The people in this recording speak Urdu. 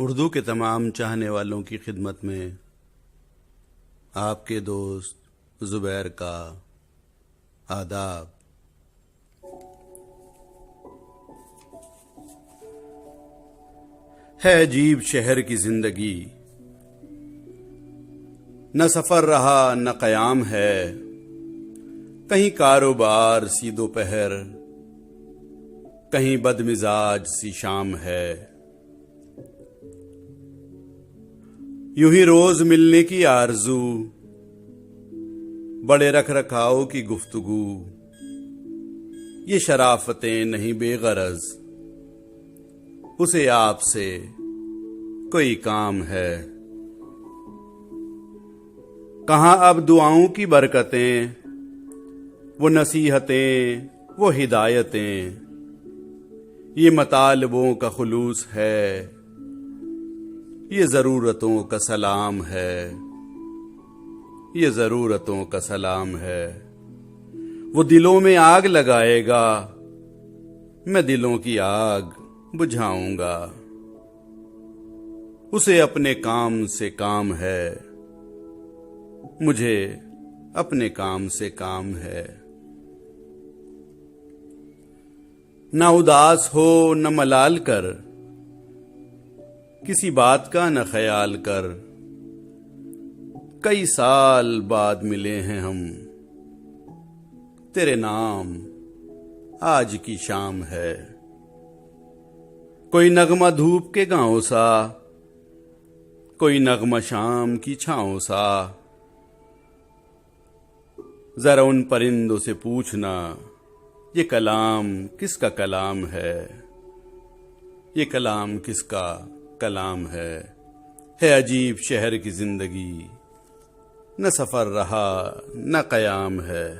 اردو کے تمام چاہنے والوں کی خدمت میں آپ کے دوست زبیر کا آداب۔ ہے عجیب شہر کی زندگی، نہ سفر رہا نہ قیام ہے، کہیں کاروبار سی دوپہر، کہیں بد مزاج سی شام ہے۔ یوں ہی روز ملنے کی آرزو، بڑے رکھ رکھاؤ کی گفتگو، یہ شرافتیں نہیں بے غرض، اسے آپ سے کوئی کام ہے۔ کہاں اب دعاؤں کی برکتیں، وہ نصیحتیں، وہ ہدایتیں، یہ مطالبوں کا خلوص ہے، یہ ضرورتوں کا سلام ہے، یہ ضرورتوں کا سلام ہے۔ وہ دلوں میں آگ لگائے گا، میں دلوں کی آگ بجھاؤں گا، اسے اپنے کام سے کام ہے، مجھے اپنے کام سے کام ہے۔ نہ اداس ہو نہ ملال کر، کسی بات کا نہ خیال کر، کئی سال بعد ملے ہیں ہم، تیرے نام آج کی شام ہے۔ کوئی نغمہ دھوپ کے گاؤں سا، کوئی نغمہ شام کی چھاؤں سا، ذرا ان پرندوں سے پوچھنا یہ کلام کس کا کلام ہے، یہ کلام کس کا کلام ہے۔ ہے عجیب شہر کی زندگی، نہ سفر رہا نہ قیام ہے۔